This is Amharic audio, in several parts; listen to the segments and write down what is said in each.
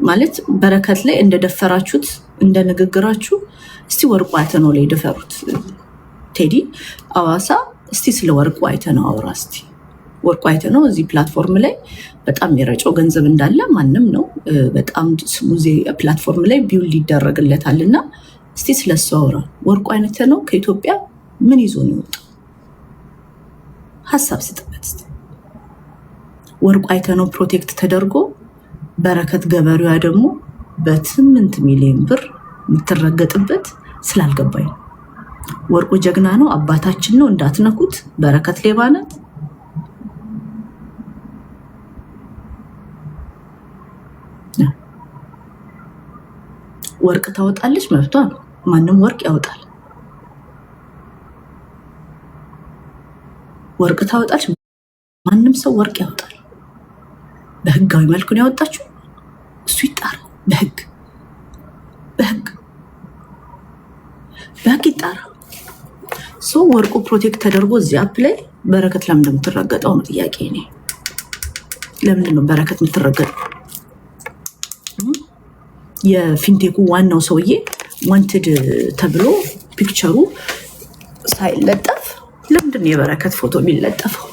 ማለት በረከት ላይ እንደደፈራችሁት እንደ ንግግራችሁ እስቲ ወርቁ አይተነው ላይ ደፈሩት። ቴዲ አዋሳ እስቲ ስለ ወርቁ አይተነው አውራ እስቲ። ወርቁ አይተነው እዚህ ፕላትፎርም ላይ በጣም የረጨው ገንዘብ እንዳለ ማንም ነው በጣም ስሙዚ ፕላትፎርም ላይ ቢውል ይደረግለታልና እስቲ ስለሱ አውራ። ወርቁ አይተነው ከኢትዮጵያ ምን ይዞ ነው የወጣው? ሐሳብ ስጥበት እስቲ። ወርቁ አይተነው ፕሮቴክት ተደርጎ በረከት ገበሬዋ ደግሞ በ8 ሚሊዮን ብር የምትረገጥበት ስላልገባኝ ነው። ወርቁ ጀግና ነው፣ አባታችን ነው፣ እንዳትነኩት። በረከት ሌባ ናት። ወርቅ ታወጣለች፣ መብቷ ነው። ማንም ወርቅ ያወጣል። ወርቅ ታወጣለች፣ ማንም ሰው ወርቅ ያወጣል። በህጋዊ መልኩ ነው ያወጣችው። እሱ ይጣራ በህግ ይጣራ። ሶ ወርቁ ፕሮቴክት ተደርጎ እዚህ አፕ ላይ በረከት ለምን እንደምትረገጠው ነው ጥያቄ። እኔ ለምንድን ነው በረከት የምትረገጠው? የፊንቴኩ ዋናው ሰውዬ ዋንትድ ተብሎ ፒክቸሩ ሳይለጠፍ ለምንድን ነው የበረከት ፎቶ የሚለጠፈው?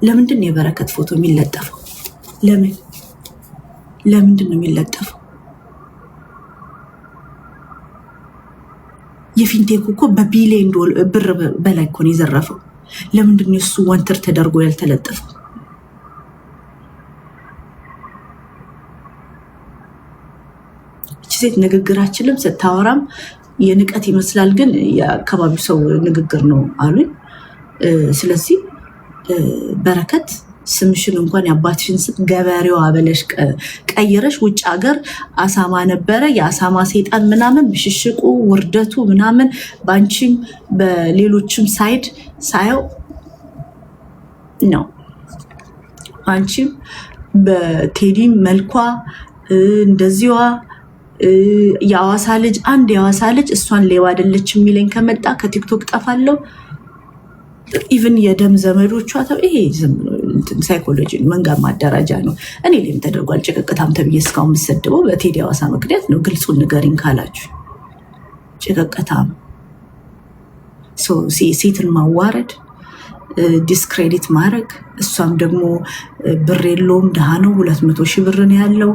ለምንድን ነው የበረከት ፎቶ የሚለጠፈው? ለምንድን ነው የሚለጠፈው? የፊንቴኩ እኮ በቢሊዮን ብር በላይ እኮ ነው የዘረፈው። ለምንድን ነው እሱ ዋንትድ ተደርጎ ያልተለጠፈው? ሴት ንግግራችንም ስታወራም የንቀት ይመስላል፣ ግን የአካባቢው ሰው ንግግር ነው አሉኝ። ስለዚህ በረከት ስምሽን እንኳን የአባትሽን ስም ገበሬዋ ብለሽ ቀይረሽ ውጭ ሀገር አሳማ ነበረ የአሳማ ሴጣን ምናምን ብሽሽቁ ውርደቱ ምናምን በአንቺም በሌሎችም ሳይድ ሳየው ነው። አንቺም በቴዲም መልኳ እንደዚዋ የአዋሳ ልጅ አንድ የአዋሳ ልጅ እሷን ሌባ አይደለች የሚለኝ ከመጣ ከቲክቶክ ጠፋለሁ። ኢቭን የደም ዘመዶቿ ይሄ ዝም ሳይኮሎጂ መንጋ ማደራጃ ነው። እኔ ላይም ተደርጓል። ጭቅቅታም ተብዬ እስካሁን የምሰድበው በቴዲ አዋሳ ምክንያት ነው። ግልጹን ንገሪኝ ካላችሁ ጭቅቅታም ሴትን ማዋረድ፣ ዲስክሬዲት ማድረግ። እሷም ደግሞ ብር የለውም ድሃ ነው 200 ሺህ ብር ነው ያለው።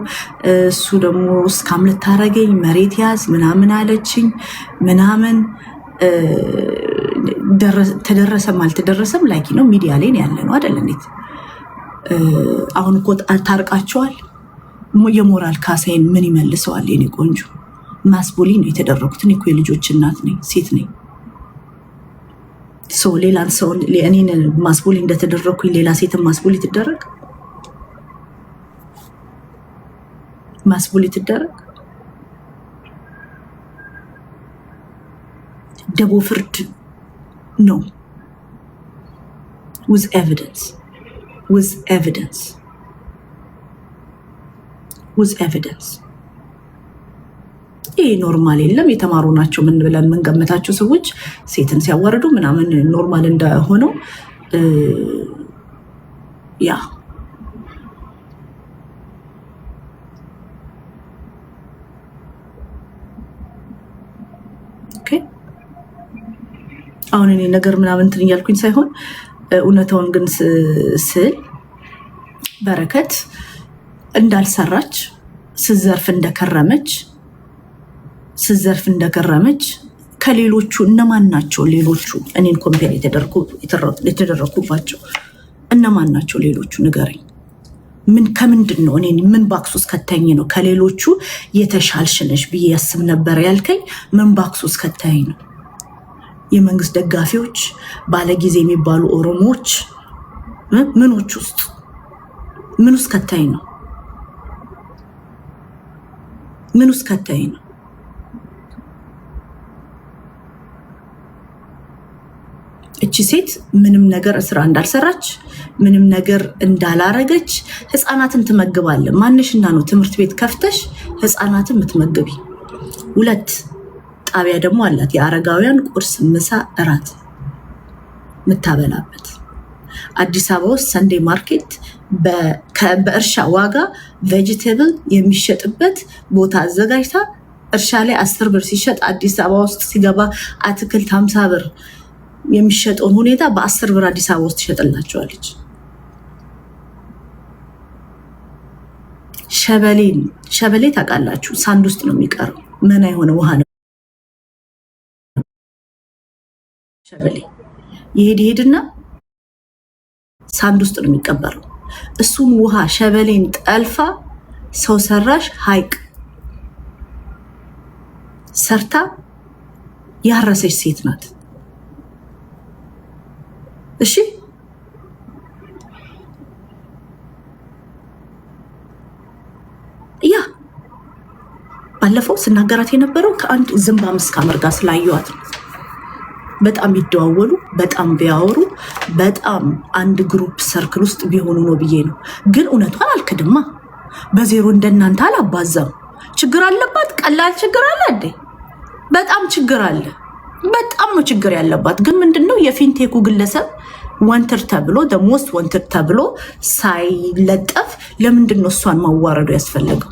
እሱ ደግሞ እስካም ልታረገኝ መሬት ያዝ ምናምን አለችኝ ምናምን። ተደረሰም አልተደረሰም ላይክ ነው ሚዲያ ላይ ያለ ነው አይደል? እንዴት አሁን እኮ ታርቃቸዋል። የሞራል ካሳይን ምን ይመልሰዋል? የኔ ቆንጆ ማስቦሊ ነው የተደረኩት። እኔ እኮ የልጆች እናት ነኝ፣ ሴት ነኝ። ሌላን ሰው እኔን ማስቦሊ እንደተደረኩኝ ሌላ ሴትን ማስቦሊ ትደረግ? ማስቦሊ ትደረግ? ደቦ ፍርድ ነው with evidence. ይሄ ኖርማል የለም። የተማሩ ናቸው ምን ብለን የምንገምታቸው ሰዎች ሴትን ሲያዋርዱ ምናምን ኖርማል እንደሆነው ያ አሁን እኔ ነገር ምናምን እንትን እያልኩኝ ሳይሆን እውነታውን ግን ስል በረከት እንዳልሰራች ስዘርፍ እንደከረመች ከሌሎቹ እነማን ናቸው? ሌሎቹ እኔን ኮምፔር የተደረኩባቸው እነማን ናቸው? ሌሎቹ ንገረኝ። ከምንድን ነው እኔ ምን ባክስ ውስጥ ከተኝ ነው ከሌሎቹ የተሻልሽ ነሽ ብዬ ያስብ ነበር ያልከኝ? ምን ባክስ ውስጥ ከተኝ ነው? የመንግስት ደጋፊዎች ባለጊዜ የሚባሉ ኦሮሞዎች ምን ውስጥ ከተኝ ነው? ምን ውስጥ ከተኝ ነው? እቺ ሴት ምንም ነገር ስራ እንዳልሰራች ምንም ነገር እንዳላረገች ህፃናትን ትመግባለ። ማንሽና ነው ትምህርት ቤት ከፍተሽ ህፃናትን ምትመግቢ? 2 ጣቢያ ደግሞ አላት፣ የአረጋውያን ቁርስ፣ ምሳ፣ እራት ምታበላበት። አዲስ አበባ ውስጥ ሰንዴ ማርኬት በእርሻ ዋጋ ቬጂቴብል የሚሸጥበት ቦታ አዘጋጅታ እርሻ ላይ 10 ብር ሲሸጥ አዲስ አበባ ውስጥ ሲገባ አትክልት 50 ብር የሚሸጠውን ሁኔታ በ10 ብር አዲስ አበባ ውስጥ ትሸጥላቸዋለች። ሸበሌ ታውቃላችሁ? ሳንድ ውስጥ ነው የሚቀረው። ምን የሆነ ውሃ ነው ሸበሌ። ይሄድና ሳንድ ውስጥ ነው የሚቀበረው። እሱም ውሃ ሸበሌን ጠልፋ ሰው ሰራሽ ሐይቅ ሰርታ ያረሰች ሴት ናት። እሺ ያ ባለፈው ስናገራት የነበረው ከአንድ ዝምባም እስካመር ጋር ስላየዋት ነው። በጣም ይደዋወሉ፣ በጣም ቢያወሩ፣ በጣም አንድ ግሩፕ ሰርክል ውስጥ ቢሆኑ ነው ብዬ ነው። ግን እውነቷን አልክድማ። በዜሮ እንደናንተ አላባዛም። ችግር አለባት። ቀላል ችግር አለ እንዴ? በጣም ችግር አለ። በጣም ነው ችግር ያለባት። ግን ምንድነው የፊንቴኩ ግለሰብ ወንትር ተብሎ ደሞስት ወንትር ተብሎ ሳይለጠፍ ለምንድነው እሷን ማዋረዱ ያስፈልገው?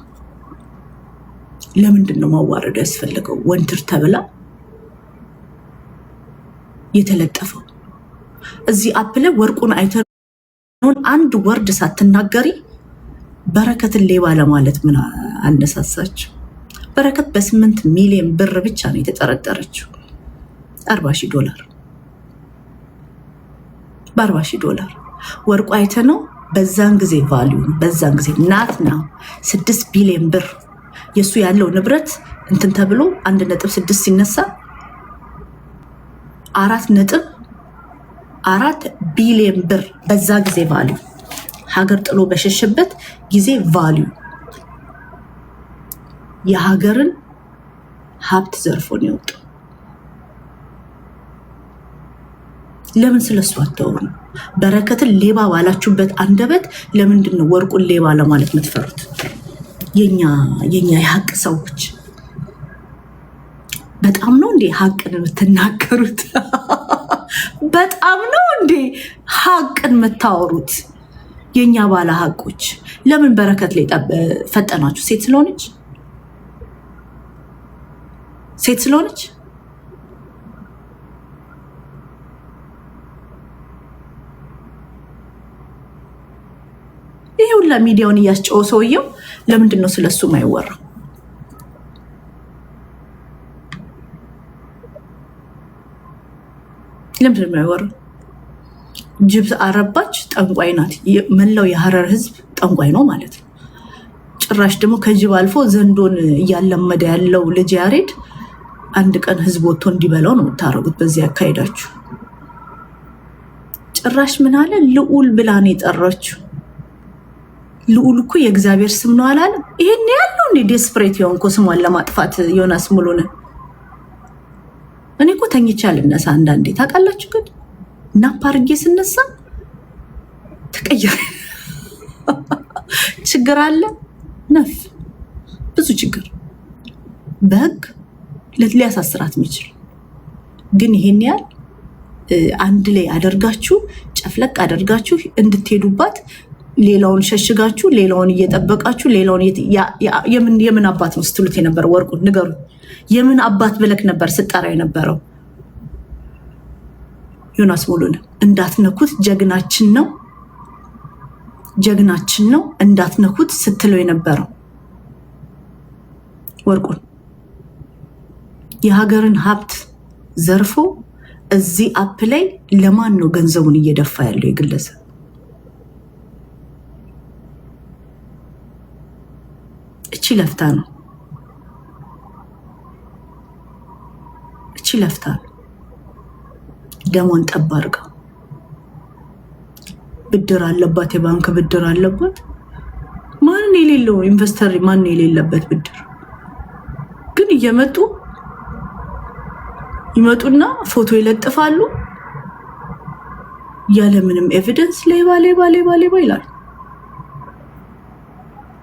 ለምንድነው ማዋረዱ ያስፈልገው? ወንትር ተብላ የተለጠፈው እዚህ አፕ ላይ ወርቁን አይተን አንድ ወርድ ሳትናገሪ በረከትን ሌባ ለማለት ምን አነሳሳችሁ? በረከት በ8 ሚሊዮን ብር ብቻ ነው የተጠረጠረችው። $40,000 በ$40,000 ወርቁ አይተነው በዛን ጊዜ ቫልዩ በዛን ጊዜ ናት ነው 6 ቢሊዮን ብር የሱ ያለው ንብረት እንትን ተብሎ 1.6 ሲነሳ 4.4 ቢሊዮን ብር በዛ ጊዜ ቫልዩ ሀገር ጥሎ በሸሸበት ጊዜ ቫልዩ የሀገርን ሀብት ዘርፎ ነው የወጣው። ለምን ስለሱ አታወሩ? በረከትን ሌባ ባላችሁበት አንደበት ለምንድን ነው ወርቁን ሌባ ለማለት የምትፈሩት? የኛ የሀቅ ሰዎች በጣም ነው እንዴ ሀቅን የምትናገሩት? በጣም ነው እንዴ ሀቅን የምታወሩት? የኛ ባለ ሀቆች ለምን በረከት ላይ ፈጠናችሁ? ሴት ስለሆነች ይሄ ሁላ ሚዲያውን እያስጨው ሰውየው ለምንድን ነው ስለሱ ማይወራው? ለምንድን ነው የማይወራው? ጅብ አረባች ጠንቋይ ናት። መላው የሀረር ህዝብ ጠንቋይ ነው ማለት ነው። ጭራሽ ደግሞ ከጅብ አልፎ ዘንዶን እያለመደ ያለው ልጅ ያሬድ አንድ ቀን ህዝብ ወጥቶ እንዲበላው ነው የምታረጉት። በዚህ አካሄዳችሁ ጭራሽ ምን አለ ልዑል ብላን የጠራችው። ልዑል እኮ የእግዚአብሔር ስም ነው አላለም? ይሄን ያለው እንዴ ዴስፕሬት የሆንኮ ስሟን ለማጥፋት ዮናስ ሙሉነህ። እኔ እኮ ተኝቼ አልነሳ አንዳንዴ ታውቃላችሁ። ግን ናፕ አድርጌ ስነሳ ተቀየረ። ችግር አለ ነፍ ብዙ ችግር በህግ ሊያሳስራት የሚችል ግን ይሄን ያህል አንድ ላይ አደርጋችሁ ጨፍለቅ አደርጋችሁ እንድትሄዱባት ሌላውን ሸሽጋችሁ ሌላውን እየጠበቃችሁ ሌላውን የምን አባት ነው ስትሉት የነበረው? ወርቁን ንገሩ። የምን አባት ብለክ ነበር ስጠራ የነበረው? ዮናስ ሙሉነህ እንዳትነኩት ጀግናችን ነው እንዳትነኩት ስትለው የነበረው ወርቁን የሀገርን ሀብት ዘርፎ እዚህ አፕ ላይ ለማን ነው ገንዘቡን እየደፋ ያለው? የግለሰብ እቺ ለፍታ ነው ደሞን ጠብ አድርጋ ብድር አለባት፣ የባንክ ብድር አለባት። ማን የሌለው ኢንቨስተር ማን የሌለበት ብድር ግን ይመጡና ፎቶ ይለጥፋሉ ያለምንም ኤቪደንስ ሌባ ይላል።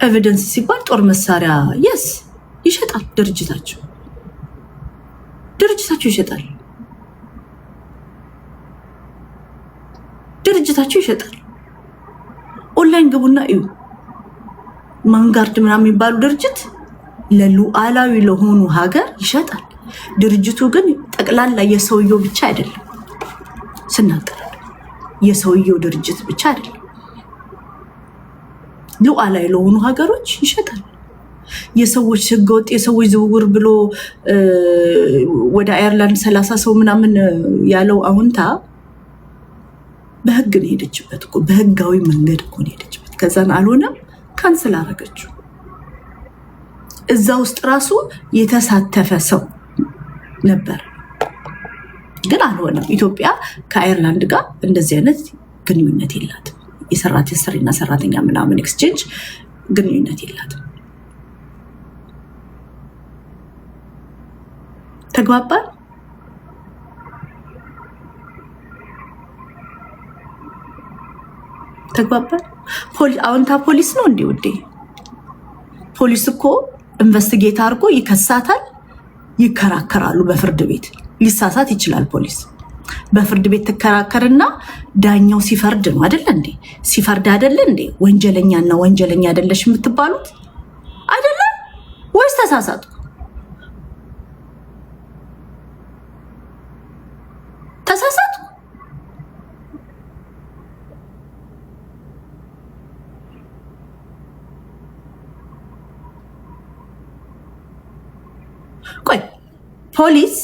ኤቪደንስ ሲባል ጦር መሳሪያ የስ ይሸጣል። ድርጅታቸው ይሸጣል። ኦንላይን ግቡና እዩ። ማንጋርድ ምናምን የሚባሉ ድርጅት ለሉዓላዊ ለሆኑ ሀገር ይሸጣል። ድርጅቱ ግን ጠቅላላ የሰውየው ብቻ አይደለም። ስናገር የሰውየው ድርጅት ብቻ አይደለም፣ ሉዓላዊ ለሆኑ ሀገሮች ይሸጣል። የሰዎች ህገወጥ የሰዎች ዝውውር ብሎ ወደ አየርላንድ 30 ሰው ምናምን ያለው አሁንታ በህግ ነው ሄደችበት እኮ፣ በህጋዊ መንገድ እኮ ነው ሄደችበት። ከዛን አልሆነም ካንስል አደረገችው። እዛ ውስጥ ራሱ የተሳተፈ ሰው ነበር፣ ግን አልሆነም። ኢትዮጵያ ከአየርላንድ ጋር እንደዚህ አይነት ግንኙነት የላትም። የሰሪና ሰራተኛ ምናምን ኤክስቼንጅ ግንኙነት የላትም። ተግባባን? አዎንታ ፖሊስ ነው እንዴ ውዴ? ፖሊስ እኮ ኢንቨስቲጌት አድርጎ ይከሳታል፣ ይከራከራሉ በፍርድ ቤት። ሊሳሳት ይችላል ፖሊስ። በፍርድ ቤት ትከራከርና ዳኛው ሲፈርድ ነው አይደለ እንዴ? ሲፈርድ አይደለ እንዴ ወንጀለኛና ወንጀለኛ አይደለሽ የምትባሉት አይደለ ወይስ ተሳሳቱ? ተሳሳቱ። ቆይ ፖሊስ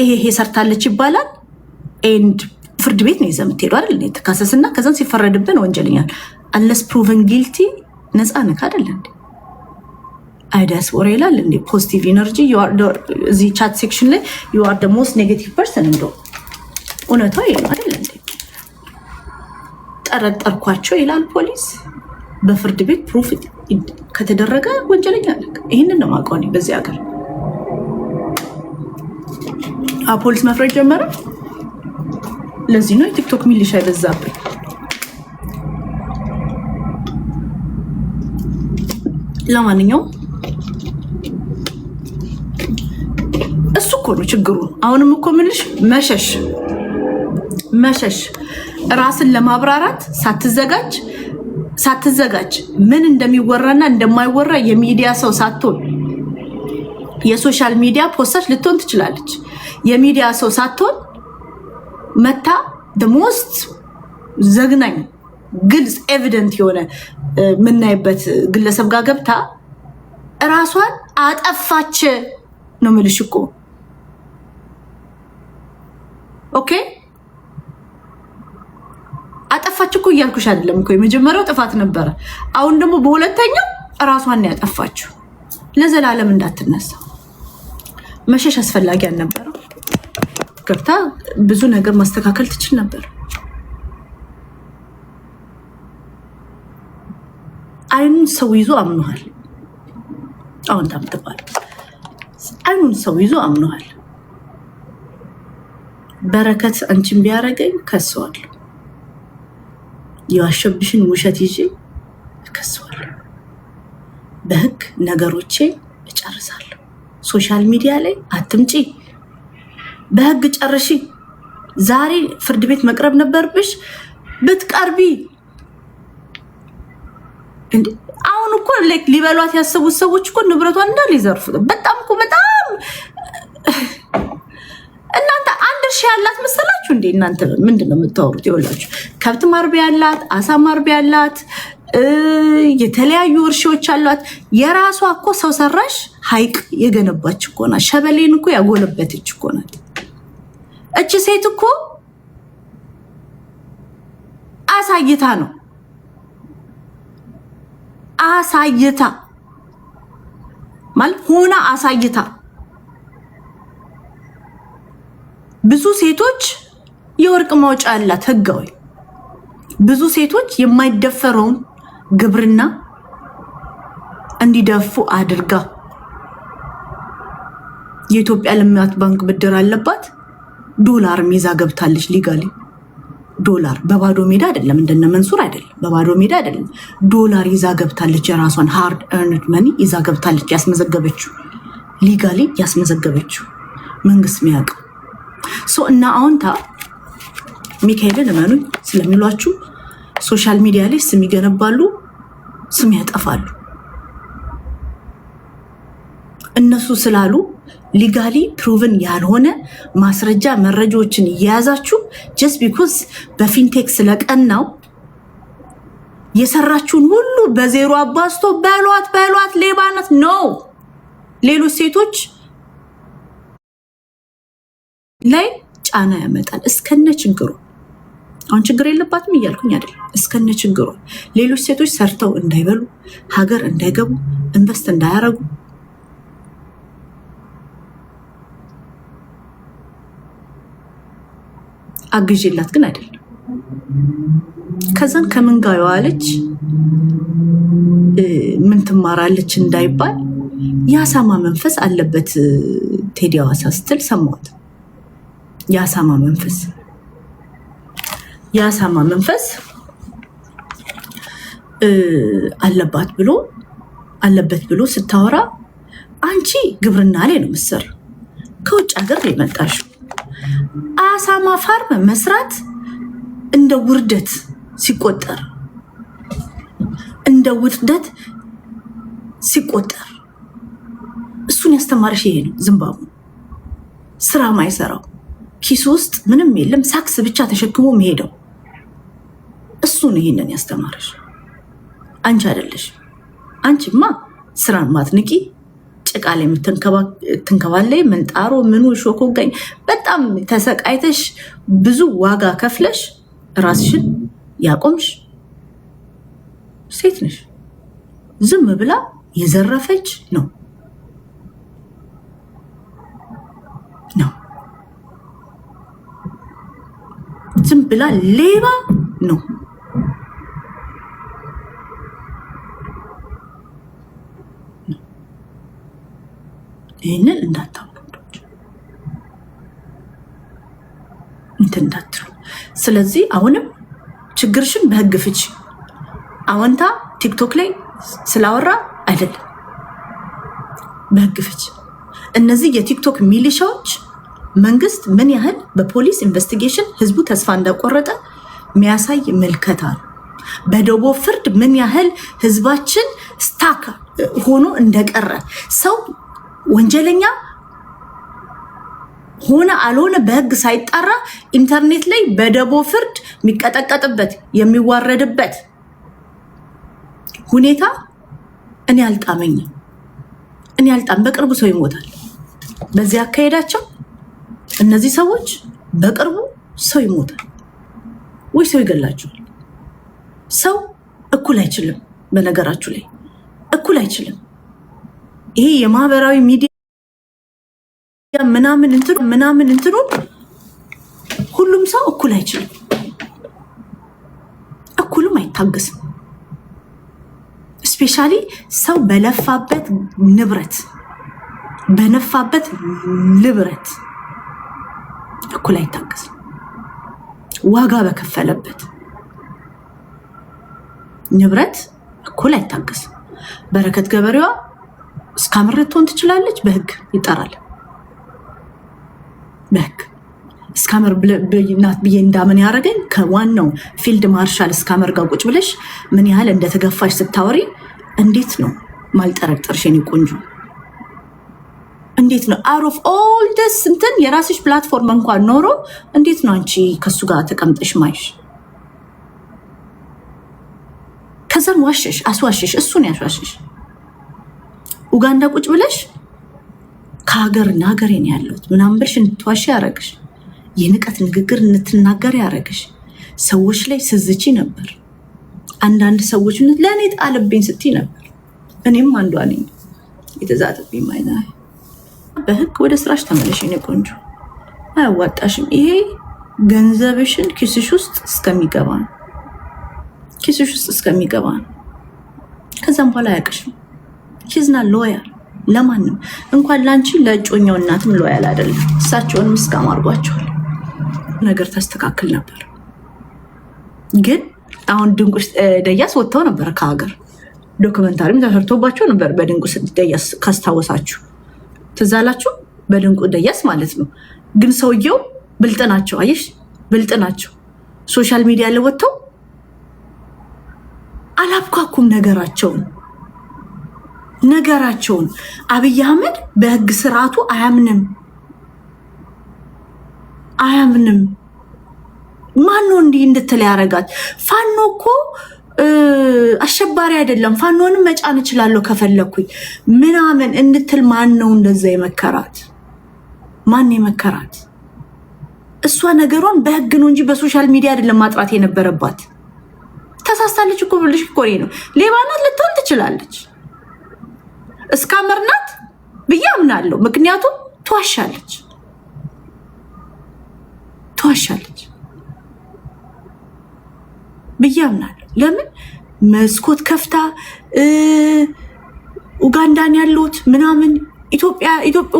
ይሄ ሰርታለች ይባላል ኤንድ ፍርድ ቤት ነው ይዘህ የምትሄዱ አይደል? ተካሰስና ከዛን ሲፈረድብን ወንጀለኛል አንለስ ፕሩቨን ጊልቲ ነፃ ነህ አይደል እንዴ? አይዳስ ወሬ ይላል እንዴ? ፖዚቲቭ ኢነርጂ እዚህ ቻት ሴክሽን ላይ ዩ አር ደ ሞስት ኔጌቲቭ ፐርሰን እንደው እውነቷ ይሄ ነው አይደል እንዴ? ጠረጠርኳቸው ይላል ፖሊስ። በፍርድ ቤት ፕሩፍ ከተደረገ ወንጀለኛ ነህ። ይህንን ነው የማውቀው እኔ በዚህ ሀገር። ፖሊስ መፍረድ ጀመረ። ለዚህ ነው የቲክቶክ ሚሊሻ ይበዛብኝ። ለማንኛውም እሱ እኮ ነው ችግሩ። አሁንም እኮ ምልሽ መሸሽ ራስን ለማብራራት ሳትዘጋጅ ምን እንደሚወራና እንደማይወራ የሚዲያ ሰው ሳትሆን የሶሻል ሚዲያ ፖስታች ልትሆን ትችላለች። የሚዲያ ሰው ሳትሆን መታ ሞስት ዘግናኝ ግልጽ ኤቪደንት የሆነ የምናይበት ግለሰብ ጋር ገብታ እራሷን አጠፋች ነው የምልሽ እኮ። ኦኬ አጠፋች እኮ እያልኩሽ አይደለም እኮ። የመጀመሪያው ጥፋት ነበረ። አሁን ደግሞ በሁለተኛው እራሷን ያጠፋችው። ለዘላለም እንዳትነሳ መሸሽ አስፈላጊ አልነበረም። ገብታ ብዙ ነገር ማስተካከል ትችል ነበር። አይኑን ሰው ይዞ አምኗል። አሁን ታምጥባል። አይኑን ሰው ይዞ አምኗል። በረከት አንቺን ቢያረገኝ ከሰዋለሁ። የዋሸብሽን ውሸት ይዤ ከሰዋለሁ። በህግ ነገሮቼ እጨርሳለሁ። ሶሻል ሚዲያ ላይ አትምጪ፣ በህግ ጨርሺ። ዛሬ ፍርድ ቤት መቅረብ ነበርብሽ። ብትቀርቢ አሁን እኮ ሊበሏት ያሰቡት ሰዎች እኮ ንብረቷን እንዳለ ይዘርፉት። በጣም እናንተ አንድ እርሻ ያላት መሰላችሁ እንዴ? እናንተ ምንድን ነው የምታወሩት? ይኸውላችሁ ከብት ማርቢያ ያላት፣ አሳ ማርቢያ ያላት፣ የተለያዩ እርሻዎች አሏት። የራሷ እኮ ሰው ሰራሽ ሀይቅ የገነባች እኮ ናት። ሸበሌን እኮ ያጎለበተች እኮ ናት። እቺ ሴት እኮ አሳይታ ነው አሳይታ ማለት ሆና አሳይታ። ብዙ ሴቶች የወርቅ ማውጫ ያላት ህጋዊ፣ ብዙ ሴቶች የማይደፈረውን ግብርና እንዲደፉ አድርጋ የኢትዮጵያ ልማት ባንክ ብድር አለባት። ዶላር ይዛ ገብታለች። ሊጋሊ ዶላር በባዶ ሜዳ አይደለም፣ እንደነ መንሱር አይደለም፣ በባዶ ሜዳ አይደለም። ዶላር ይዛ ገብታለች። የራሷን ሃርድ ኤርንድ መኒ ይዛ ገብታለች። ያስመዘገበችው ሊጋሊ ያስመዘገበችው መንግስት የሚያውቀው እና አሁንታ ሚካኤልን እመኑኝ ስለሚሏችሁ ሶሻል ሚዲያ ላይ ስም ይገነባሉ፣ ስም ያጠፋሉ። እነሱ ስላሉ ሊጋሊ ፕሩቭን ያልሆነ ማስረጃ መረጃዎችን እየያዛችሁ ጀስት ቢኮዝ በፊንቴክ ስለቀናው የሰራችሁን ሁሉ በዜሮ አባስቶ በሏት ሌባነት ነው። ሌሎች ሴቶች ላይ ጫና ያመጣል እስከነ ችግሩ። አሁን ችግር የለባትም እያልኩኝ አይደለም፣ እስከነ ችግሩ ሌሎች ሴቶች ሰርተው እንዳይበሉ፣ ሀገር እንዳይገቡ፣ ኢንቨስት እንዳያረጉ አግዤላት ግን አይደለም። ከዛን ከምን ጋር የዋለች ምን ትማራለች እንዳይባል የአሳማ መንፈስ አለበት ቴዲ አዋሳ ስትል ሰማሁት። የአሳማ መንፈስ አለበት ብሎ ስታወራ አንቺ ግብርና ላይ ነው መሰር ከውጭ ሀገር የመጣሽው አሳማ ፋርም መስራት እንደ ውርደት ሲቆጠር እሱን ያስተማረሽ ይሄ ነው። ዝምባቡ ስራ ማይሰራው ኪሱ ውስጥ ምንም የለም ሳክስ ብቻ ተሸክሞ መሄደው እሱ ነው ይሄንን ያስተማረሽ። አንቺ አይደለሽ። አንቺማ ስራን ማትንቂ ጭቃ ላይ የምትንከባለይ ምንጣሮ ምኑ ሾኮ ጋኝ በጣም ተሰቃይተሽ ብዙ ዋጋ ከፍለሽ ራስሽን ያቆምሽ ሴት ነሽ። ዝም ብላ የዘረፈች ነው ዝም ብላ ሌባ ነው። ይህንን እንዳትሉ። ስለዚህ አሁንም ችግርሽን በህግ ፍቺ። አወንታ ቲክቶክ ላይ ስላወራ አይደለም፣ በህግ ፍቺ። እነዚህ የቲክቶክ ሚሊሻዎች መንግስት ምን ያህል በፖሊስ ኢንቨስቲጌሽን ህዝቡ ተስፋ እንዳቆረጠ የሚያሳይ ምልከታ ነው። በደቦ ፍርድ ምን ያህል ህዝባችን ስታክ ሆኖ እንደቀረ ሰው ወንጀለኛ ሆነ አልሆነ በህግ ሳይጣራ ኢንተርኔት ላይ በደቦ ፍርድ የሚቀጠቀጥበት የሚዋረድበት ሁኔታ እኔ አልጣመኝም። በቅርቡ ሰው ይሞታል። በዚህ አካሄዳቸው እነዚህ ሰዎች በቅርቡ ሰው ይሞታል ወይ ሰው ይገላቸዋል። ሰው እኩል አይችልም። በነገራችሁ ላይ እኩል አይችልም። ይሄ የማህበራዊ ሚዲያ ምናምን እንትኑ ሁሉም ሰው እኩል አይችልም፣ እኩልም አይታገስም። ስፔሻሊ ሰው በለፋበት ንብረት በነፋበት ንብረት እኩል አይታገስም። ዋጋ በከፈለበት ንብረት እኩል አይታገስም። በረከት ገበሬዋ እስካምር ልትሆን ትችላለች፣ በህግ ይጠራል። በህግ እስካምር ናት ብዬ እንዳምን ያደረገኝ ከዋናው ፊልድ ማርሻል እስካምር ጋር ቁጭ ብለሽ ምን ያህል እንደተገፋሽ ስታወሪ እንዴት ነው ማልጠረጠርሽ? የኔ ቆንጆ እንዴት ነው out of all this እንትን የራስሽ ፕላትፎርም እንኳን ኖሮ እንዴት ነው አንቺ ከሱ ጋር ተቀምጠሽ ማይሽ? ከዛም ዋሸሽ፣ አስዋሸሽ፣ እሱን ያስዋሸሽ። ኡጋንዳ ቁጭ ብለሽ ከሀገርና ሀገሬን ያለሁት ምናምን ብለሽ እንድትዋሽ ያደረግሽ፣ የንቀት ንግግር እንድትናገር ያደረግሽ፣ ሰዎች ላይ ስዝቺ ነበር። አንዳንድ ሰዎች ለእኔ ጣልብኝ ስትይ ነበር። እኔም አንዷ ነኝ የተዛተብኝ ማይና። በህግ ወደ ስራሽ ተመለሽ የኔ ቆንጆ፣ አያዋጣሽም። ይሄ ገንዘብሽን ኪስሽ ውስጥ እስከሚገባ ነው፣ ኪስሽ ውስጥ እስከሚገባ ነው። ከዛም በኋላ አያውቅሽም። ሂዝና ሎያል ለማንም እንኳን ላንቺ ለእጮኛው እናትም ሎያል አይደለም። እሳቸውንም እስካም አድርጓቸዋል። ነገር ተስተካክል ነበር። ግን አሁን ድንቁስ ደያስ ወጥተው ነበር ከሀገር፣ ዶክመንታሪም ተሰርቶባቸው ነበር በድንቁስ ደያስ ካስታወሳችሁ፣ ትዝ አላችሁ? በድንቁ ደያስ ማለት ነው። ግን ሰውየው ብልጥ ናቸው። አየሽ፣ ብልጥ ናቸው። ሶሻል ሚዲያ ላይ ወጥተው አላብኳኩም ነገራቸውን። አብይ አህመድ በህግ ስርዓቱ አያምንም። ማን ነው እንዲህ እንድትል ያረጋት? ፋኖ እኮ አሸባሪ አይደለም፣ ፋኖንም መጫን እችላለሁ ከፈለኩኝ ምናምን እንድትል ማን ነው እንደዛ የመከራት? ማን የመከራት? እሷ ነገሯን በህግ ነው እንጂ በሶሻል ሚዲያ አይደለም ማጥራት የነበረባት። ተሳስታለች እኮ ብልሽ እኮ ነው። ሌባ ናት ልትሆን ትችላለች፣ እስካመር ናት ብዬ አምናለሁ። ምክንያቱም ትዋሻለች ብዬ አምናለሁ። ለምን መስኮት ከፍታ ኡጋንዳን ያለሁት ምናምን ኢትዮጵያ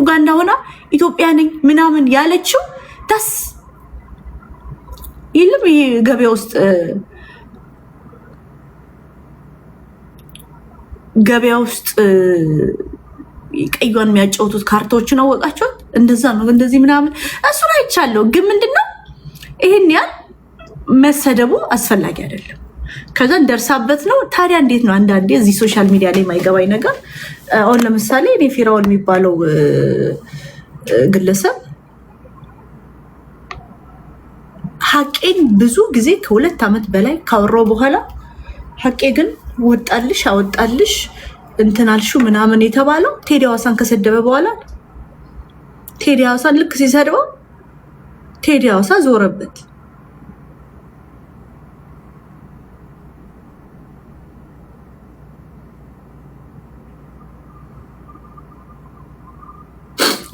ኡጋንዳ ሆና ኢትዮጵያ ነኝ ምናምን ያለችው ታስ ይልም ገበያ ውስጥ ቀዩን የሚያጫውቱት ካርታዎችን አወቃቸው። እንደዛ ነው እንደዚህ ምናምን እሱን አይቻለሁ። ግን ምንድነው ይሄን ያህል መሰደቡ አስፈላጊ አይደለም። ከዛ እንደርሳበት ነው። ታዲያ እንዴት ነው አንዳንዴ እዚህ ሶሻል ሚዲያ ላይ የማይገባኝ ነገር አሁን ለምሳሌ እኔ ፊራኦል የሚባለው ግለሰብ ሐቄን ብዙ ጊዜ ከ2 ዓመት በላይ ካወራው በኋላ ሐቄ ግን አወጣልሽ እንትናልሹ ምናምን የተባለው ቴዲ ሐዋሳን ከሰደበ በኋላ ቴዲ ሐዋሳን ልክ ሲሰድበው ቴዲ ሐዋሳ ዞረበት።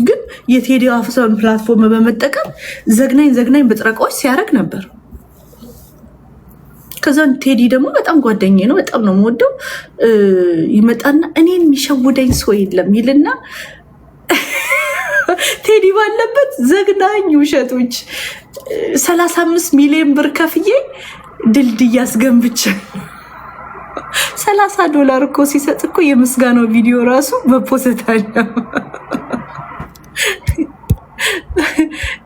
ግን የቴዲ ሐዋሳን ፕላትፎርም በመጠቀም ዘግናኝ በጥረቃዎች ሲያደርግ ነበር። ከዛን ቴዲ ደግሞ በጣም ጓደኛዬ ነው፣ በጣም ነው የምወደው። ይመጣና እኔን የሚሸውደኝ ሰው የለም ይልና ቴዲ ባለበት ዘግናኝ ውሸቶች 35 ሚሊዮን ብር ከፍዬ ድልድይ አስገንብቼ $30 እኮ ሲሰጥ እኮ የምስጋናው ቪዲዮ ራሱ በፖስት አለው።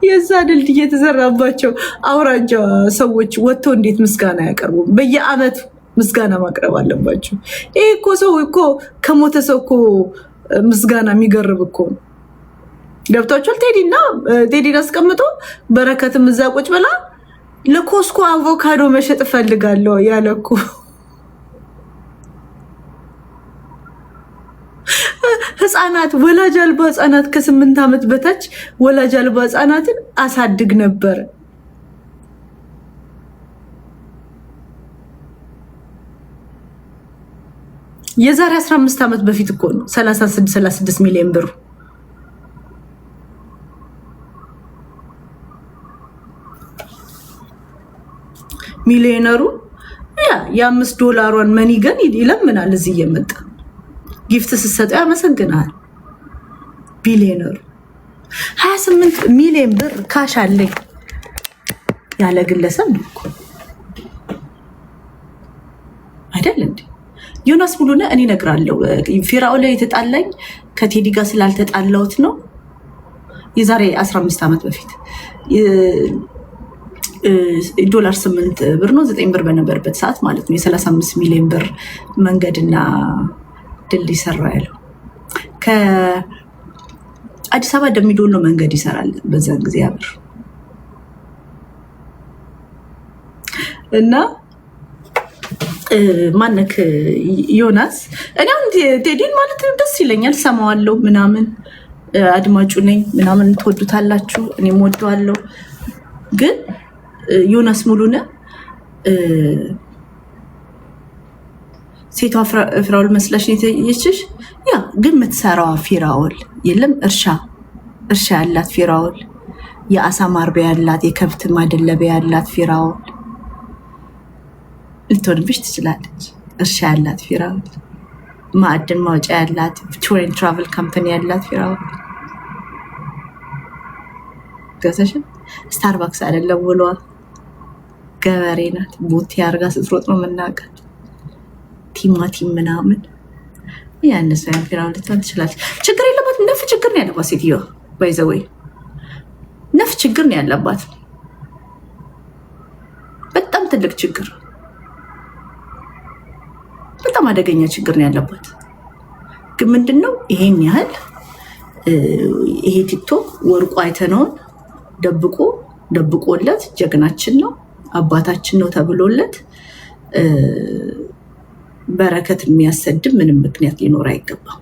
የዛ ድልድይ የተሰራባቸው አውራጃ ሰዎች ወጥተው እንዴት ምስጋና ያቀርቡ? በየአመቱ ምስጋና ማቅረብ አለባቸው። ይሄ እኮ ሰው እኮ ከሞተ ሰው እኮ ምስጋና የሚገርብ እኮ ነው። ገብታችኋል? ቴዲን አስቀምጦ በረከትም እዛ ቁጭ ብላ ለኮስኮ አቮካዶ መሸጥ እፈልጋለሁ ያለ እኮ ህፃናት ወላጅ አልባ ህፃናት ከ8 ዓመት በታች ወላጅ አልባ ህፃናትን አሳድግ ነበር። የዛሬ 15 ዓመት በፊት እኮ ነው 36 ሚሊዮን ብር ሚሊዮነሩ $5 መኒ ግን ይለምናል። እዚህ እየመጣ ጊፍት ስትሰጠው ያመሰግናል። ቢሊዮነሩ 28 ሚሊዮን ብር ካሽ አለኝ ያለ ግለሰብ ነው እኮ አይደል እንዴ? ዮናስ ሙሉነህ እኔ እነግራለሁ። ፊራኦል ላይ የተጣላኝ ከቴዲ ጋር ስላልተጣላሁት ነው። የዛሬ 15 ዓመት በፊት $8 ነው 9 ብር በነበረበት ሰዓት ማለት ነው የ35 ሚሊዮን ብር መንገድና ድልድይ ሰራ ያለው ከአዲስ አበባ ደምቢዶሎ መንገድ ይሰራል በዛን ጊዜ ያብር እና ማነክ ዮናስ እኔ አሁን ቴዲን ማለት ደስ ይለኛል፣ ሰማዋለሁ ምናምን አድማጩ ነኝ ምናምን ትወዱታላችሁ፣ እኔም ወደዋለሁ። ግን ዮናስ ሙሉነህ ሴቷ ፍራኦል መስለሽ የተየችሽ ያ ግን የምትሰራዋ ፊራኦል የለም። እርሻ ያላት ፊራኦል፣ የአሳ ማርቢያ ያላት፣ የከብት ማደለቢያ ያላት ፊራኦል ልትሆንብሽ ትችላለች። እርሻ ያላት ፊራኦል፣ ማዕድን ማውጫ ያላት፣ ቱር ኤንድ ትራቨል ካምፓኒ ያላት ፊራኦል ገሰሽ ስታርባክስ አይደለም ውሏ ገበሬ ናት። ቦቴ አርጋ ስትሮጥ ነው የምናውቃት። ቲማቲም ምናምን ያነሰ ፊራኦል ልትሆን ትችላለች። ችግር የለባት። ነፍ ችግር ነው ያለባት ሴትዮዋ። ባይዘወይ ነፍ ችግር ነው ያለባት፣ በጣም ትልቅ ችግር። በጣም አደገኛ ችግር ነው ያለባት። ግን ምንድነው ይሄን ያህል ይሄ ቲክቶክ ወርቁ አይተነውን ደብቆለት ጀግናችን ነው አባታችን ነው ተብሎለት በረከት የሚያሰድብ ምንም ምክንያት ሊኖር አይገባም።